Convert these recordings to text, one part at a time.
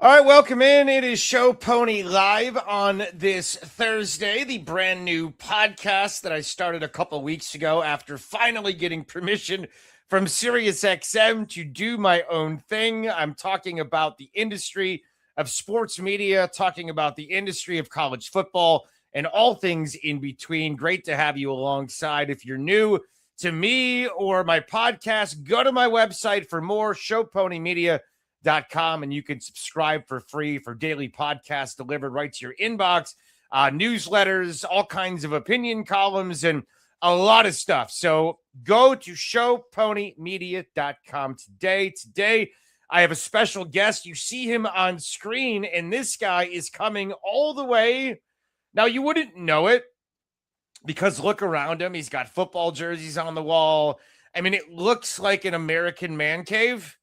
All right, welcome in. It is Show Pony Live on this Thursday, the brand new podcast that I started a couple weeks ago after finally getting permission from SiriusXM to do my own thing. I'm talking about the industry of sports media, talking about the industry of college football, and all things in between. Great to have you alongside. If you're new to me or my podcast, go to my website for more, showponymedia.com, and you can subscribe for free for daily podcasts delivered right to your inbox, newsletters, all kinds of opinion columns, and a lot of stuff. So go to showponymedia.com today. Today, I have a special guest. You see him on screen, and this guy is coming all the way. Now, you wouldn't know it because look around him. He's got football jerseys on the wall. I mean, it looks like an American man cave.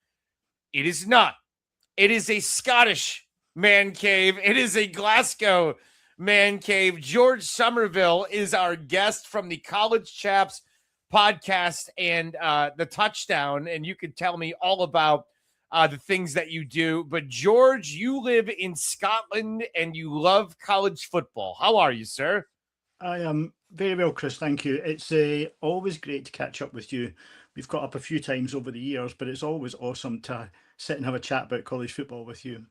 It is not. It is a Scottish man cave. It is a Glasgow man cave. George Somerville is our guest from the College Chaps podcast and the Touchdown. And you can tell me all about the things that you do. But George, you live in Scotland and you love college football. How are you, sir? I am very well, Chris. Thank you. It's always great to catch up with you. We've got up a few times over the years, but it's always awesome to sit and have a chat about college football with you.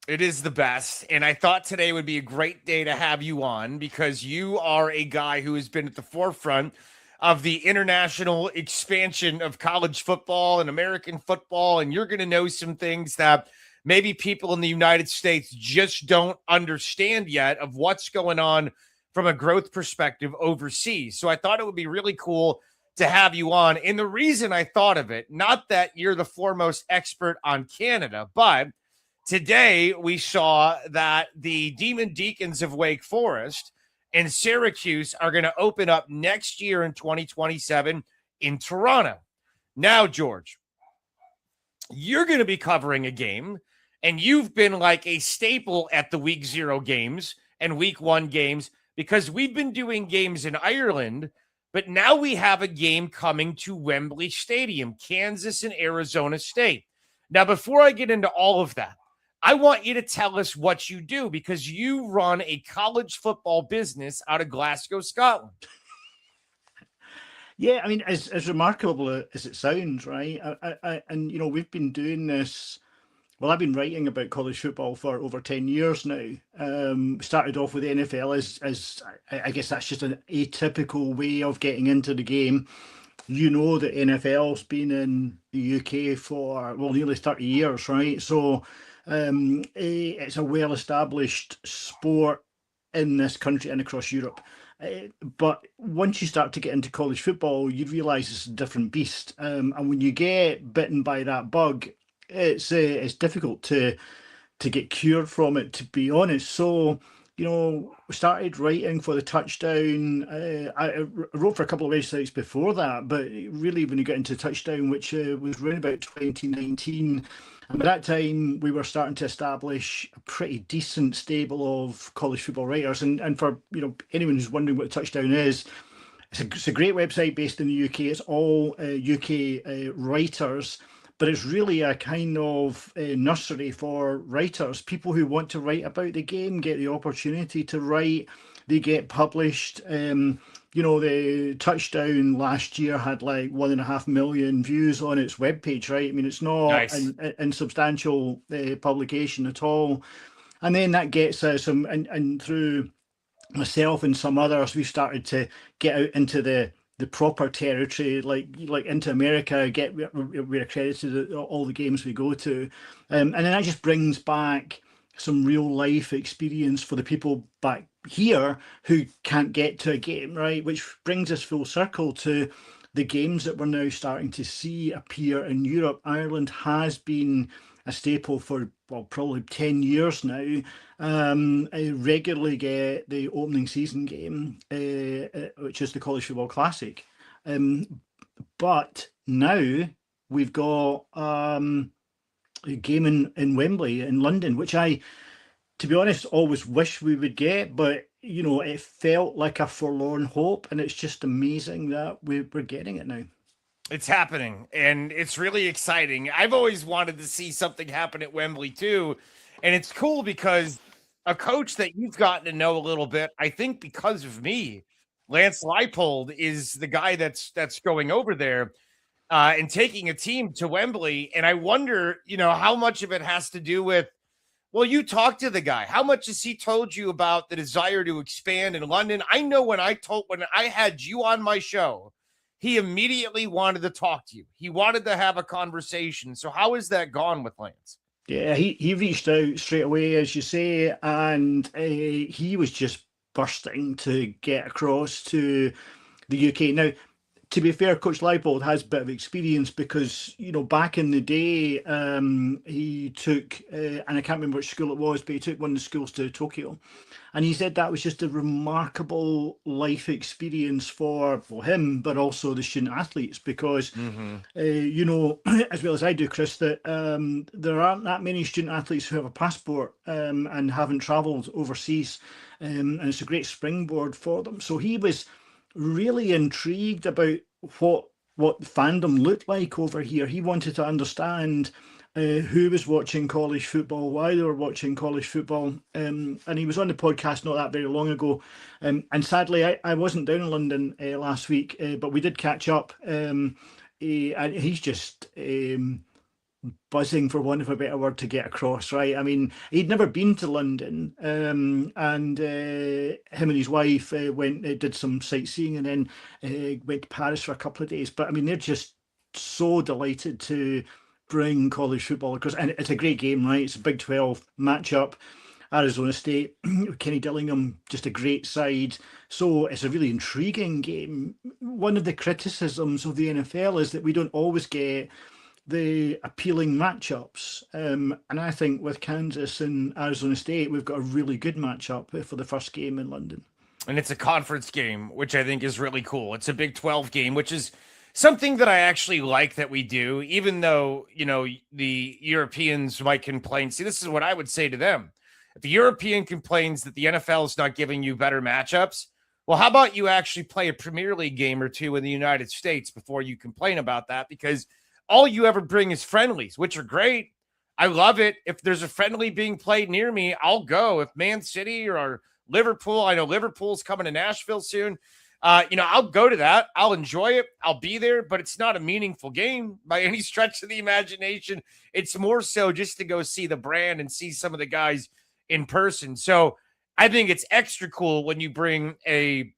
It is the best. And I thought today would be a great day to have you on because you are a guy who has been at the forefront of the international expansion of college football and American football. And you're going to know some things that maybe people in the United States just don't understand yet of what's going on from a growth perspective overseas. So I thought it would be really cool to have you on. And the reason I thought of it, not that you're the foremost expert on Canada, but today we saw that the Demon Deacons of Wake Forest and Syracuse are going to open up next year in 2027 in Toronto. Now, George, you're going to be covering a game, and you've been like a staple at the week 0 games and week 1 games because we've been doing games in Ireland. But now we have a game coming to Wembley Stadium, Kansas and Arizona State. Now, before I get into all of that, I want you to tell us what you do because you run a college football business out of Glasgow, Scotland. Yeah, I mean, as remarkable as it sounds, right? And, we've been doing this. Well, I've been writing about college football for over 10 years now. Started off with the NFL as I guess that's just an atypical way of getting into the game. The NFL's been in the UK for, nearly 30 years, right? So it's a well-established sport in this country and across Europe. But once you start to get into college football, you realise it's a different beast. And when you get bitten by that bug, it's difficult to get cured from it, to be honest. So, we started writing for the Touchdown. I wrote for a couple of websites before that, but really when you get into Touchdown, which was around about 2019, and by that time we were starting to establish a pretty decent stable of college football writers. And for anyone who's wondering what Touchdown is, it's a great website based in the UK. It's all UK writers. But it's really a kind of nursery for writers. People who want to write about the game get the opportunity to write. They get published. The Touchdown last year had like 1.5 million views on its webpage, right? I mean, it's not Nice. an insubstantial publication at all. And then that gets us, and through myself and some others, we started to get out into the proper territory, like into America. We're accredited at all the games we go to, and then that just brings back some real life experience for the people back here who can't get to a game, right? Which brings us full circle to the games that we're now starting to see appear in Europe. Ireland has been a staple for probably 10 years now. I regularly get the opening season game, which is the College Football Classic. But now we've got a game in Wembley in London, which I, to be honest, always wish we would get, but it felt like a forlorn hope, and it's just amazing that we're getting it now. It's happening, and it's really exciting. I've always wanted to see something happen at Wembley too. And it's cool because a coach that you've gotten to know a little bit, I think because of me, Lance Leipold is the guy that's going over there and taking a team to Wembley. And I wonder, how much of it has to do with, well, you talked to the guy. How much has he told you about the desire to expand in London? I know when I had you on my show, he immediately wanted to talk to you. He wanted to have a conversation. So how is that gone with Lance? Yeah, he reached out straight away, as you say, and he was just bursting to get across to the UK. Now, to be fair, Coach Leipold has a bit of experience because, back in the day, he took, and I can't remember which school it was, but he took one of the schools to Tokyo. And he said that was just a remarkable life experience for him, but also the student athletes, because, as well as I do, Chris, that there aren't that many student athletes who have a passport and haven't travelled overseas. And it's a great springboard for them. So he was really intrigued about what fandom looked like over here. He wanted to understand who was watching college football, why they were watching college football, and he was on the podcast not that very long ago. And sadly, I wasn't down in London last week, but we did catch up. And he's just buzzing, for want of a better word, to get across, right? I mean, he'd never been to London, and him and his wife did some sightseeing, and then went to Paris for a couple of days. But I mean, they're just so delighted to bring college football across, and it's a great game, right? It's a Big 12 matchup. Arizona State, Kenny Dillingham, just a great side. So it's a really intriguing game. One of the criticisms of the NFL is that we don't always get the appealing matchups. And I think with Kansas and Arizona State, we've got a really good matchup for the first game in London. And it's a conference game, which I think is really cool. It's a Big 12 game, which is something that I actually like that we do, even though, the Europeans might complain. See, this is what I would say to them. If the European complains that the NFL is not giving you better matchups, well, how about you actually play a Premier League game or two in the United States before you complain about that? Because all you ever bring is friendlies, which are great. I love it. If there's a friendly being played near me, I'll go. If Man City or Liverpool, I know Liverpool's coming to Nashville soon. I'll go to that. I'll enjoy it. I'll be there, but it's not a meaningful game by any stretch of the imagination. It's more so just to go see the brand and see some of the guys in person. So I think it's extra cool when you bring a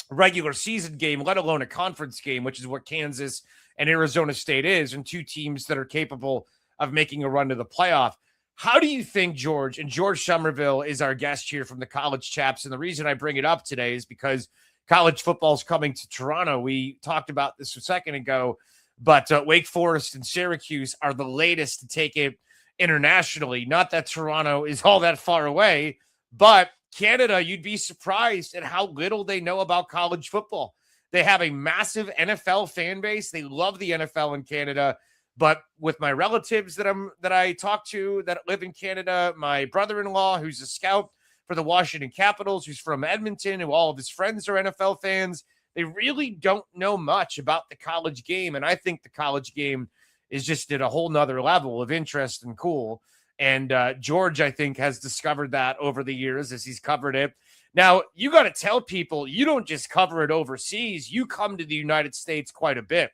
regular season game, let alone a conference game, which is what Kansas and Arizona State is, and two teams that are capable of making a run to the playoff. How do you think, George, and George Somerville is our guest here from the College Chaps, and the reason I bring it up today is because college football is coming to Toronto. We talked about this a second ago, but Wake Forest and Syracuse are the latest to take it internationally. Not that Toronto is all that far away, but Canada, you'd be surprised at how little they know about college football. They have a massive NFL fan base. They love the NFL in Canada. But with my relatives that I talk to that live in Canada, my brother-in-law, who's a scout for the Washington Capitals, who's from Edmonton, who all of his friends are NFL fans, they really don't know much about the college game. And I think the college game is just at a whole nother level of interest and cool. And George, I think, has discovered that over the years as he's covered it. Now, you got to tell people you don't just cover it overseas. You come to the United States quite a bit,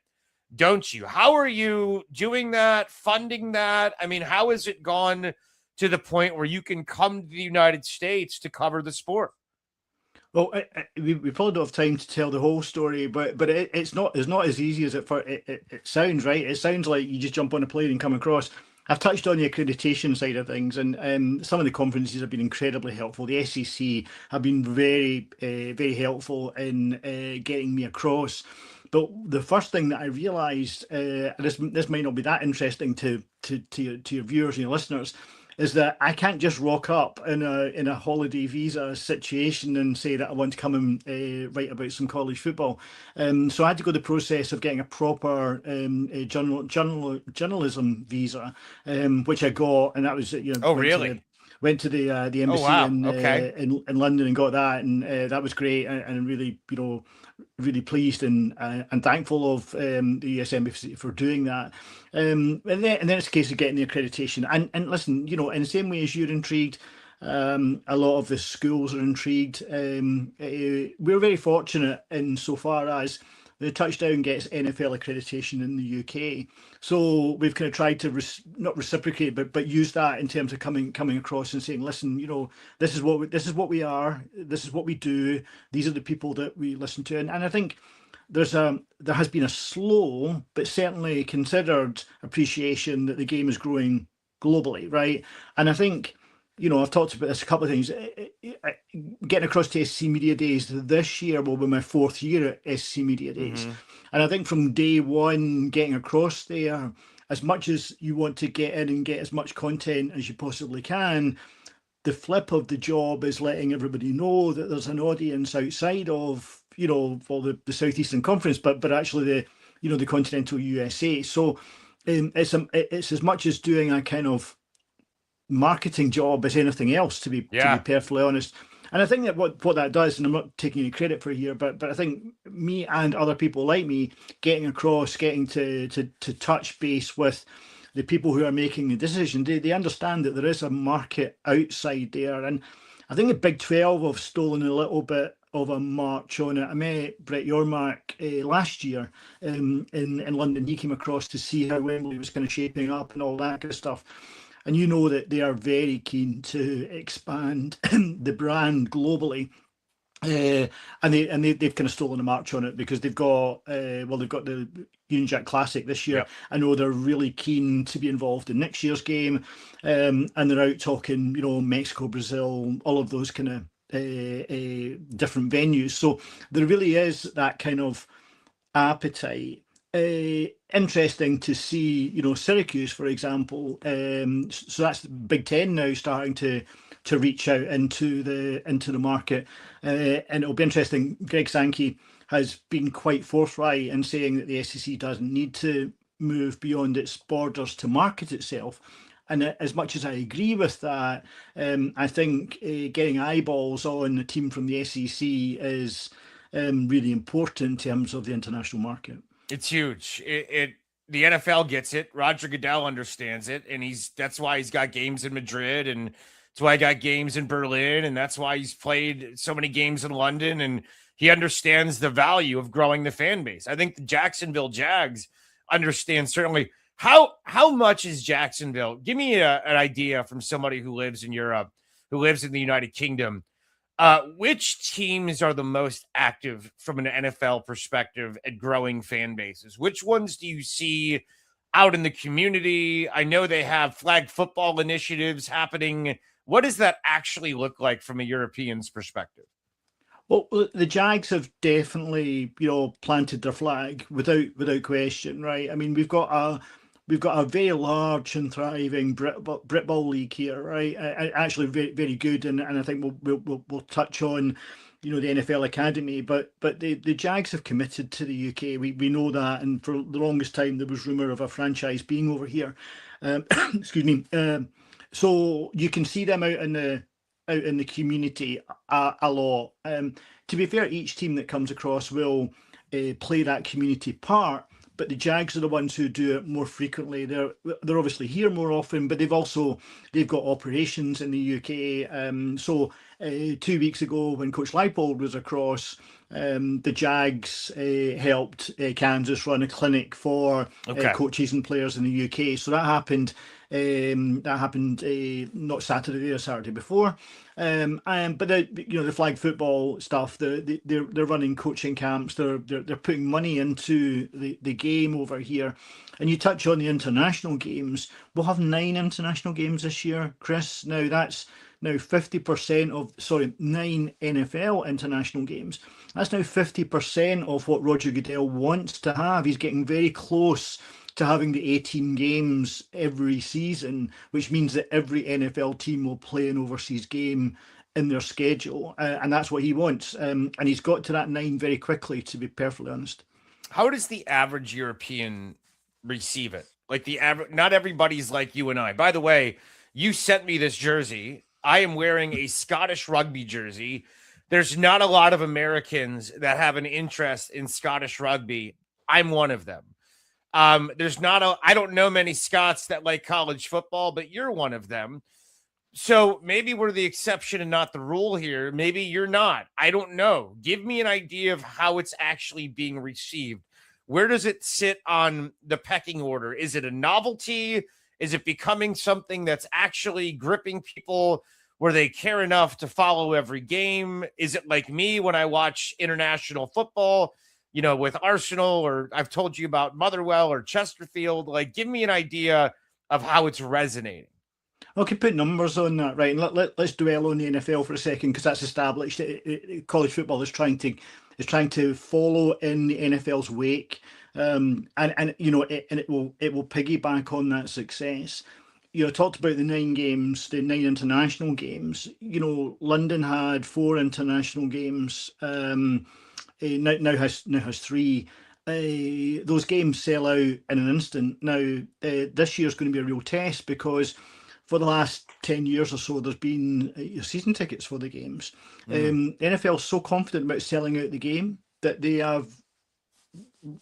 don't you? How are you doing that, funding that? I mean, how has it gone to the point where you can come to the United States to cover the sport? Well, we probably don't have time to tell the whole story, but it's not as easy as it sounds, right? It sounds like you just jump on a plane and come across. I've touched on the accreditation side of things, and some of the conferences have been incredibly helpful. The SEC have been very, very helpful in getting me across. But the first thing that I realised, this might not be that interesting to your viewers and your listeners, is that I can't just rock up in a holiday visa situation and say that I want to come and write about some college football. So I had to go the process of getting a proper journalism visa, which I got, and that was Oh, really? Went to the embassy in London and got that, and that was great, and really really pleased and thankful of the US Embassy for doing that. And then it's a case of getting the accreditation. And listen, in the same way as you're intrigued, a lot of the schools are intrigued. We're very fortunate insofar as the touchdown gets NFL accreditation in the UK. So we've kind of tried to not reciprocate, but use that in terms of coming across and saying, listen, this is what we are, this is what we do, these are the people that we listen to, and I think there has been a slow but certainly considered appreciation that the game is growing globally, right? And I think, I've talked about this a couple of things. Getting across to SC Media Days this year will be my 4th year at SC Media Days. And I think from day one, getting across there, as much as you want to get in and get as much content as you possibly can, the flip of the job is letting everybody know that there's an audience outside of, the Southeastern Conference, but actually the continental USA. So it's as much as doing a kind of marketing job as anything else, to be perfectly honest. And I think that what that does, and I'm not taking any credit for it here, but I think me and other people like me getting to touch base with the people who are making the decision, they understand that there is a market outside there. And I think the Big 12 have stolen a little bit of a march on it. I met Brett Yormark last year in London. He came across to see how Wembley was kind of shaping up and all that kind of stuff. And that they are very keen to expand the brand globally. And they've kind of stolen a march on it because they've got the Union Jack Classic this year. Yep. I know they're really keen to be involved in next year's game, and they're out talking, Mexico, Brazil, all of those kind of different venues. So there really is that kind of appetite. Interesting to see, Syracuse, for example. So that's Big Ten now starting to reach out into the market, and it'll be interesting. Greg Sankey has been quite forthright in saying that the SEC doesn't need to move beyond its borders to market itself. And as much as I agree with that, I think getting eyeballs on a team from the SEC is really important in terms of the international market. It's huge. The NFL gets it. Roger Goodell understands it, and that's why he's got games in Madrid, and that's why he got games in Berlin, and that's why he's played so many games in London, and he understands the value of growing the fan base. I think the Jacksonville Jags understand certainly. How much is Jacksonville? Give me an idea from somebody who lives in Europe, who lives in the United Kingdom. Which teams are the most active from an NFL perspective at growing fan bases? Which ones do you see out in the community? I know they have flag football initiatives happening. What does that actually look like from a European's perspective? Well, the Jags have definitely, planted their flag without question, right? I mean, we've got a very large and thriving Britball league here, right? Actually, very, very good, and I think we'll touch on, the NFL Academy, but the Jags have committed to the UK. We know that, and for the longest time there was rumor of a franchise being over here. Excuse me. So you can see them out in the community a lot. To be fair, each team that comes across will play that community part. But the Jags are the ones who do it more frequently. They're obviously here more often, but they've got operations in the UK. So 2 weeks ago, when Coach Leipold was across, the Jags helped Kansas run a clinic for coaches and players in the UK. So that happened. Not Saturday or Saturday before. But the flag football stuff, they're running coaching camps. They're putting money into the game over here. And you touch on the international games. We'll have 9 international games this year, Chris. Now that's 50% of 9 NFL international games. That's now 50% of what Roger Goodell wants to have. He's getting very close to having the 18 games every season, which means that every NFL team will play an overseas game in their schedule. And that's what he wants. And he's got to that 9 very quickly, to be perfectly honest. How does the average European receive it? Like the average, not everybody's like you and I. By the way, you sent me this jersey. I am wearing a Scottish rugby jersey There's not a lot of Americans that have an interest in Scottish rugby. I'm one of them. I don't know many Scots that like college football, but you're one of them. So maybe we're the exception and not the rule here. Maybe you're not. I don't know. Give me an idea of how it's actually being received. Where does it sit on the pecking order? Is it a novelty? Is it becoming something that's actually gripping people where they care enough to follow every game? Is it like me when I watch international football, with Arsenal, or I've told you about Motherwell or Chesterfield? Like, give me an idea of how it's resonating. Okay, put numbers on that, right? And let's dwell on the NFL for a second, because that's established. College football is trying to follow in the NFL's wake, and it will piggyback on that success. I talked about the 9 games, the 9 international games. London had 4 international games. Now has 3. Those games sell out in an instant. Now, this year is going to be a real test, because for the last 10 years or so, there's been season tickets for the games. The NFL is so confident about selling out the game that they have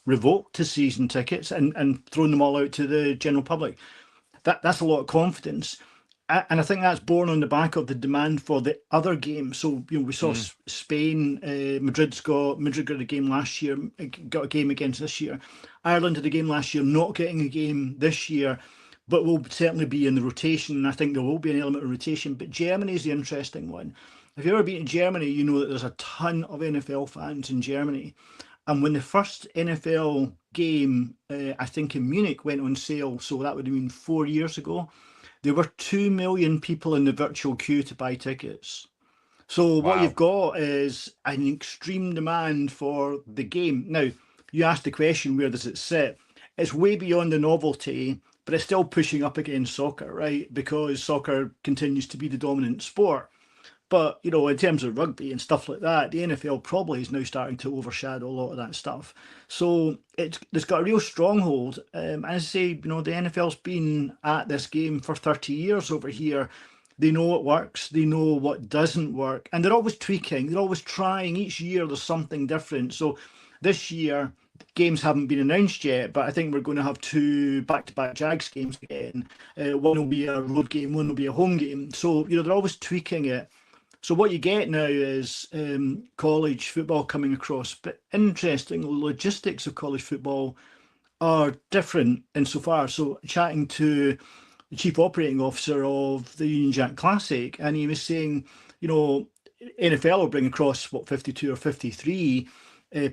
revoked the season tickets and thrown them all out to the general public. That's a lot of confidence. And I think that's born on the back of the demand for the other games. So, we saw Spain, Madrid got a game last year, got a game against this year. Ireland had a game last year, not getting a game this year, but will certainly be in the rotation. And I think there will be an element of rotation. But Germany is the interesting one. If you've ever been to Germany, you know that there's a ton of NFL fans in Germany. And when the first NFL game, I think in Munich, went on sale, so that would have been 4 years ago, there were 2 million people in the virtual queue to buy tickets. So what you've got is an extreme demand for the game. Now, you asked the question, where does it sit? It's way beyond the novelty, but it's still pushing up against soccer, right? Because soccer continues to be the dominant sport. But, in terms of rugby and stuff like that, the NFL probably is now starting to overshadow a lot of that stuff. So it's got a real stronghold. And as I say, the NFL's been at this game for 30 years over here. They know what works. They know what doesn't work. And they're always tweaking. They're always trying. Each year there's something different. So this year, games haven't been announced yet, but I think we're going to have 2 back-to-back Jags games again. One will be a road game, one will be a home game. So, they're always tweaking it. So what you get now is college football coming across. But interesting, the logistics of college football are different insofar. So chatting to the chief operating officer of the Union Jack Classic, and he was saying, NFL will bring across, 52 or 53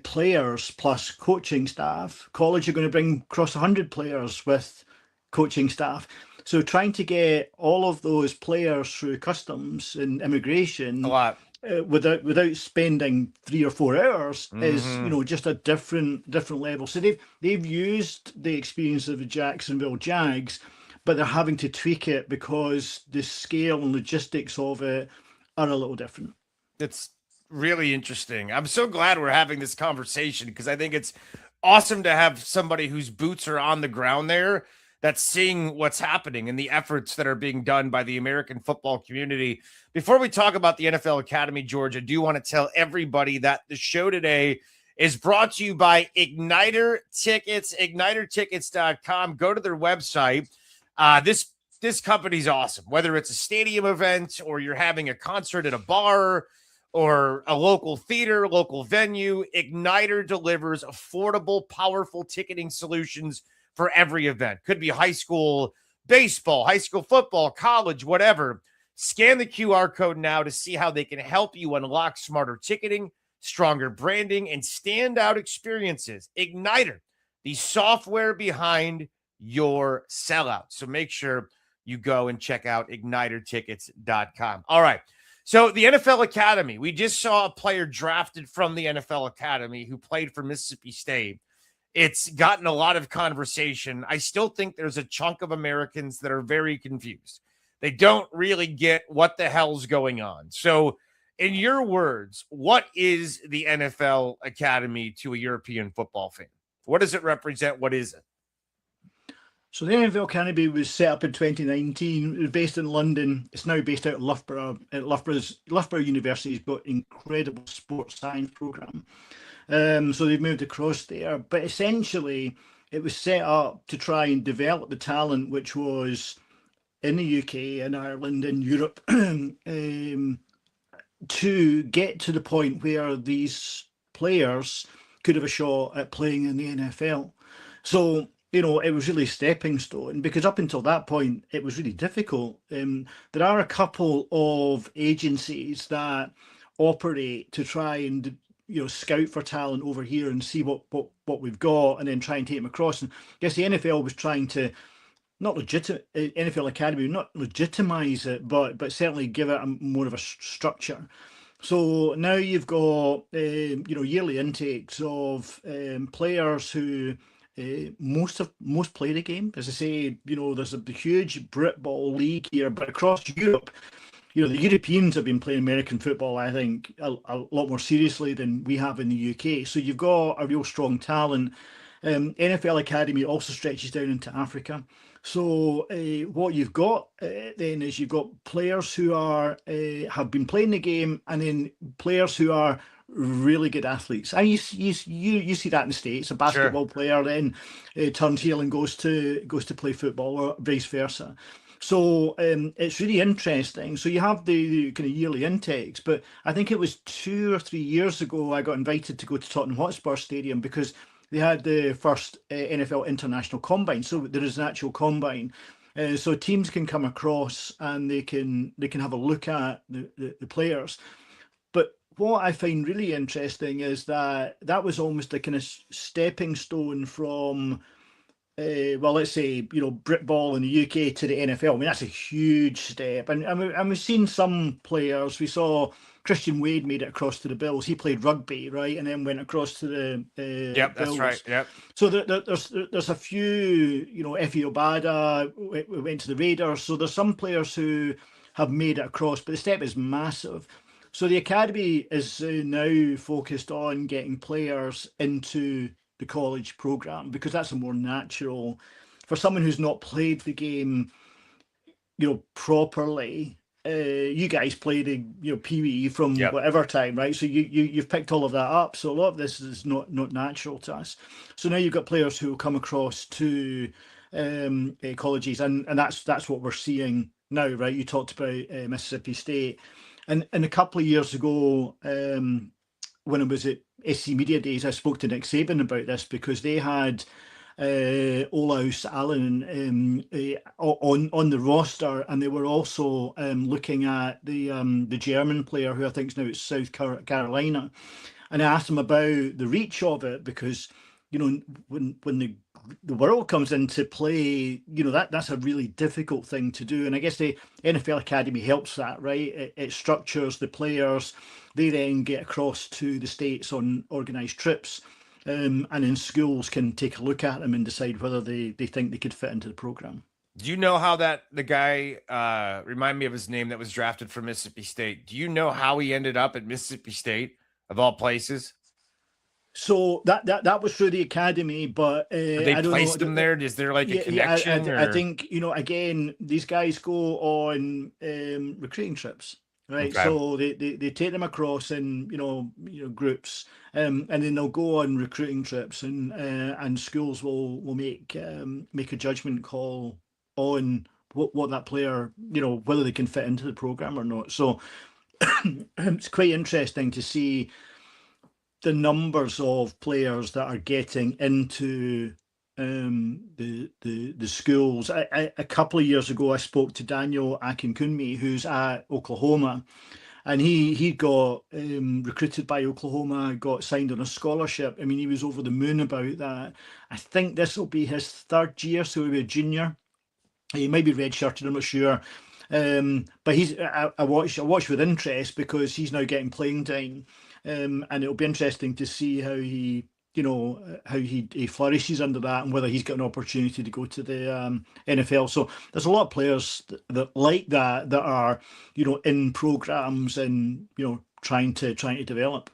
players plus coaching staff. College are going to bring across 100 players with coaching staff. So trying to get all of those players through customs and immigration A lot. Without spending 3 or 4 hours is just a different level. So they've used the experience of the Jacksonville Jags, but they're having to tweak it because the scale and logistics of it are a little different. It's really interesting. I'm so glad we're having this conversation, because I think it's awesome to have somebody whose boots are on the ground there, that's seeing what's happening and the efforts that are being done by the American football community. Before we talk about the NFL Academy, George, I do want to tell everybody that the show today is brought to you by Igniter Tickets, ignitertickets.com. Go to their website. This company's awesome. Whether it's a stadium event or you're having a concert at a bar or a local theater, local venue, Igniter delivers affordable, powerful ticketing solutions for every event. Could be high school baseball, high school football, college, whatever. Scan the QR code now to see how they can help you unlock smarter ticketing, stronger branding, and standout experiences. Igniter, the software behind your sellout. So make sure you go and check out ignitertickets.com. All right. So the NFL Academy, we just saw a player drafted from the NFL Academy who played for Mississippi State. It's gotten a lot of conversation. I still think there's a chunk of Americans that are very confused. They don't really get what the hell's going on. So in your words, what is the NFL Academy to a European football fan? What does it represent? What is it? So the NFL Academy was set up in 2019. It was based in London. It's now based out of Loughborough. Loughborough University's got incredible sports science program. So they've moved across there. But essentially, it was set up to try and develop the talent which was in the UK and Ireland and Europe to get to the point where these players could have a shot at playing in the NFL. So, it was really a stepping stone, because up until that point, it was really difficult. There are a couple of agencies that operate to try and scout for talent over here and see what we've got, and then try and take them across. And I guess the NFL was trying to not NFL Academy, not legitimize it, but certainly give it more of a structure. So now you've got yearly intakes of players who most play the game. As I say, there's a huge Britball league here, but across Europe, the Europeans have been playing American football, I think, a lot more seriously than we have in the UK. So you've got a real strong talent. NFL Academy also stretches down into Africa. So what you've got then is you've got players who are have been playing the game, and then players who are really good athletes. And you see that in the States. A basketball player then turns heel and goes to play football, or vice versa. So it's really interesting. So you have the kind of yearly intakes, but I think it was 2 or 3 years ago I got invited to go to Tottenham Hotspur Stadium, because they had the first NFL International Combine. So there is an actual combine. So teams can come across and they can have a look at the players. But what I find really interesting is that was almost a kind of stepping stone from let's say, Britball in the UK to the NFL. I mean, that's a huge step. And we've seen some players. We saw Christian Wade made it across to the Bills. He played rugby, right, and then went across to the Yep, Bills. that's right. Yep. So there's a few, Effie Obada went to the Raiders. So there's some players who have made it across, but the step is massive. So the academy is now focused on getting players into the college program, because that's a more natural for someone who's not played the game, properly. You guys played the Pee-wee from whatever time, right? So you've picked all of that up. So a lot of this is not natural to us. So now you've got players who will come across to colleges, and that's what we're seeing now, right? You talked about Mississippi State, and a couple of years ago, when I was at SC Media Days, I spoke to Nick Saban about this, because they had Olaus Allen on the roster, and they were also looking at the German player who I think is now at South Carolina. And I asked him about the reach of it, because when the world comes into play, that's a really difficult thing to do. And I guess the NFL Academy helps that, right? It structures the players. They then get across to the States on organised trips, and then schools can take a look at them and decide whether they think they could fit into the program. Do you know how the guy, remind me of his name, that was drafted from Mississippi State? Do you know how he ended up at Mississippi State, of all places? So that was through the academy, but they placed him there. Is there like a connection? I think again, these guys go on recruiting trips, right? Okay. So they take them across in groups, and then they'll go on recruiting trips, and schools will make a judgment call on what that player, whether they can fit into the program or not. So it's quite interesting to see the numbers of players that are getting into the schools. A couple of years ago, I spoke to Daniel Akinkunmi, who's at Oklahoma, and he got recruited by Oklahoma, got signed on a scholarship. I mean, he was over the moon about that. I think this will be his third year, so he'll be a junior. He might be redshirted, I'm not sure. But I watch with interest, because he's now getting playing time. And it'll be interesting to see how he flourishes under that, and whether he's got an opportunity to go to the NFL. So there's a lot of players that like that are in programs and trying to develop.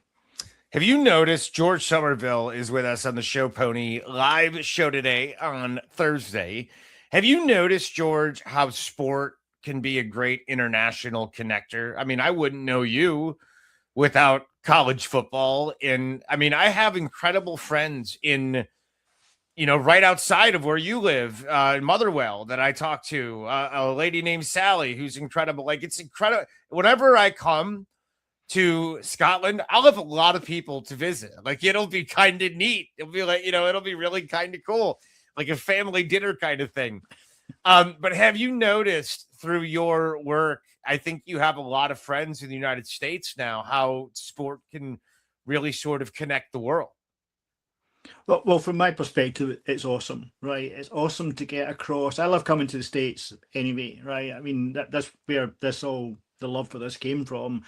Have you noticed George Somerville is with us on the Show Pony live show today on Thursday? Have you noticed, George, how sport can be a great international connector? I mean, I wouldn't know you without college football. And I mean, I have incredible friends in, right outside of where you live, in Motherwell that I talk to, a lady named Sally, who's incredible. Like, it's incredible. Whenever I come to Scotland, I'll have a lot of people to visit. Like, it'll be kind of neat. It'll be like, it'll be really kind of cool, like a family dinner kind of thing. But have you noticed through your work, I think you have a lot of friends in the United States now, how sport can really sort of connect the world? Well, from my perspective, it's awesome, right? It's awesome to get across. I love coming to the States anyway, right? I mean, that's where the love for this came from.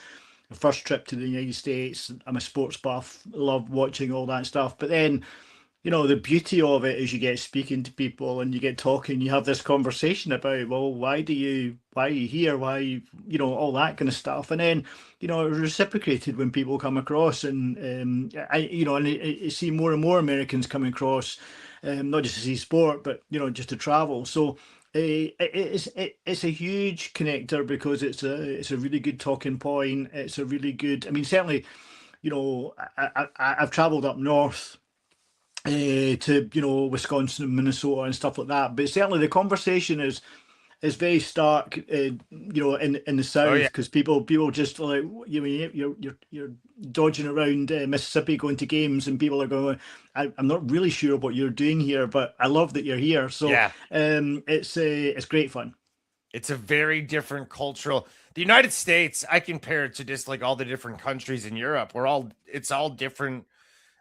The first trip to the United States, I'm a sports buff, love watching all that stuff. But then, the beauty of it is you get speaking to people and you get talking, you have this conversation about, well, why are you here? Why, all that kind of stuff. And then, it's reciprocated when people come across and, I see more and more Americans coming across, not just to see sport, but, just to travel. So it's a huge connector because it's a really good talking point. It's a really good, I mean, certainly, I've traveled up north to Wisconsin and Minnesota and stuff like that. But certainly the conversation is very stark, in the Oh, south yeah. because people just like you're dodging around Mississippi going to games and people are going, I'm not really sure what you're doing here, but I love that you're here. So Yeah. it's great fun. It's a very different cultural. The United States, I compare it to just like all the different countries in Europe. It's all different.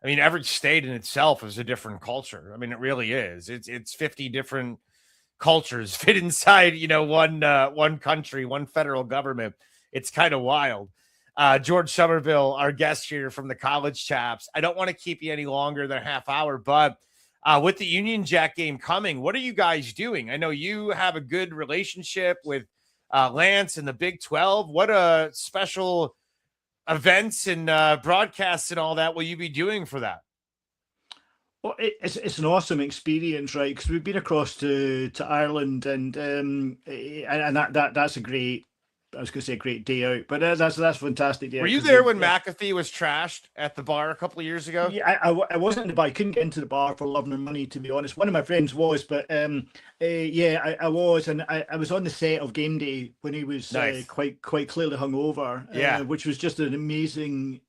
I mean, every state in itself is a different culture. I mean, it really is. It's 50 different cultures fit inside, one country, one federal government. It's kind of wild. George Somerville, our guest here from the College Chaps. I don't want to keep you any longer than a half hour, but with the Union Jack game coming, what are you guys doing? I know you have a good relationship with Lance and the Big 12. What a special events and broadcasts and all that will you be doing for that? Well, it's an awesome experience, right? Because we've been across to Ireland, and that's a great. I was going to say a great day out, but that's a fantastic day Were out you because there when McAfee was trashed at the bar a couple of years ago? yeah, I wasn't in the bar. I couldn't get into the bar for love nor money, to be honest. One of my friends was, but yeah, I was, and I was on the set of Game Day when he was Nice. quite clearly hungover, Yeah. which was just an amazing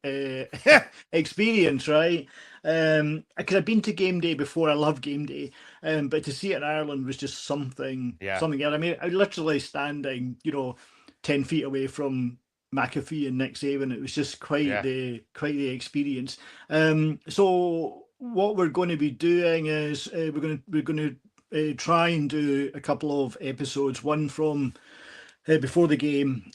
experience, right? Because I've been to Game Day before. I love Game Day, but to see it in Ireland was just Yeah. something else. I mean, I literally standing, 10 feet away from McAfee and Nick Saban. It was just Yeah. quite the experience. So what we're going to be doing is we're going to try and do a couple of episodes. One from before the game.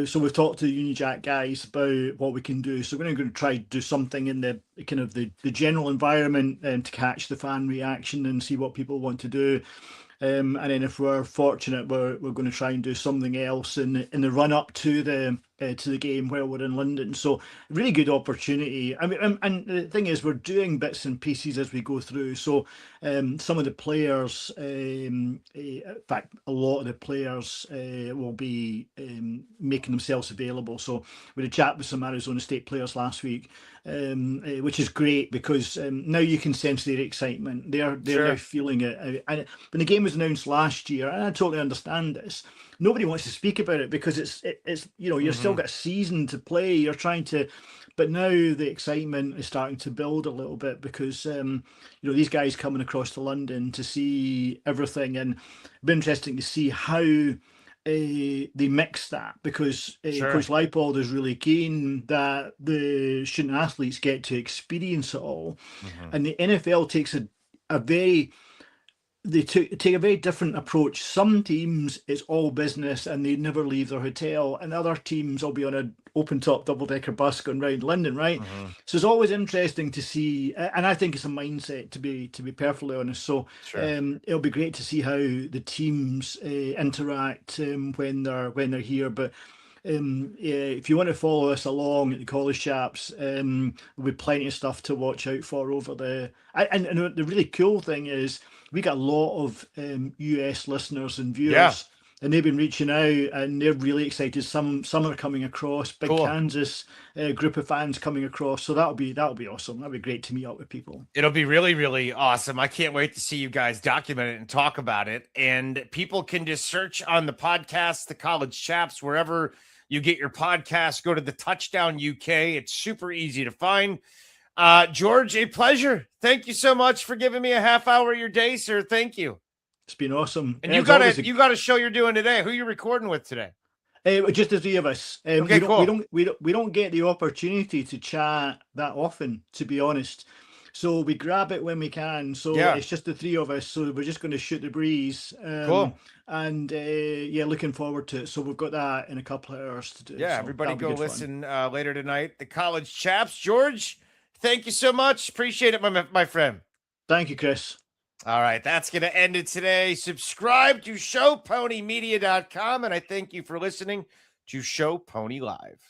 So we've talked to the Union Jack guys about what we can do. So we're going to try to do something in the kind of the general environment to catch the fan reaction and see what people want to do. And then if we're fortunate, we're going to try and do something else in the run up to the game while we're in London. So really good opportunity. I mean, and the thing is, we're doing bits and pieces as we go through. So some of the players, in fact, a lot of the players will be making themselves available. So we had a chat with some Arizona State players last week, which is great because now you can sense their excitement. They're Sure. now feeling it. And when the game was announced last year, and I totally understand this, nobody wants to speak about it because it's you're still got a season to play. You're trying to, but now the excitement is starting to build a little bit because these guys coming across to London to see everything, and it'll be interesting to see how they mix that because Sure. Coach Leipold is really keen that the student athletes get to experience it all, Mhm. and the NFL takes a very take a very different approach. Some teams it's all business and they never leave their hotel, and other teams will be on an open top double decker bus going round London, right? Mhm. So it's always interesting to see, and I think it's a mindset to be perfectly honest. So Sure. it'll be great to see how the teams interact when they're here, but. if you want to follow us along at the College Chaps, there'll be plenty of stuff to watch out for over the. And the really cool thing is we got a lot of US listeners and viewers, and they've been reaching out, and they're really excited. Some are coming across. Big Cool. Kansas group of fans coming across, so that'll be awesome. That'll be great to meet up with people. It'll be really, really awesome. I can't wait to see you guys document it and talk about it. And people can just search on the podcast, the College Chaps, wherever you get your podcast. Go to the Touchdown UK. It's super easy to find. George, a pleasure. Thank you so much for giving me a half hour of your day, sir. Thank you. It's been awesome. And you got a show you're doing today. Who are you recording with today? Just the three of us. Okay, cool. We don't get the opportunity to chat that often, to be honest. So we grab it when we can. So it's just the three of us. So we're just going to shoot the breeze. Cool. And looking forward to it. So we've got that in a couple of hours to do. Yeah, so everybody go listen later tonight. The College Chaps. George, thank you so much. Appreciate it, my friend. Thank you, Chris. All right, that's going to end it today. Subscribe to showponymedia.com, and I thank you for listening to Show Pony Live.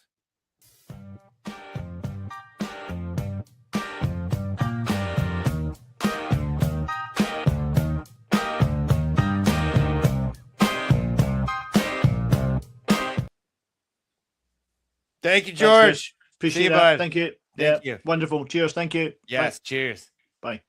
Thank you, George. Appreciate it, that. bud. Thank you. Thank you. Wonderful. Cheers. Thank you. Yes, Bye. cheers. Bye.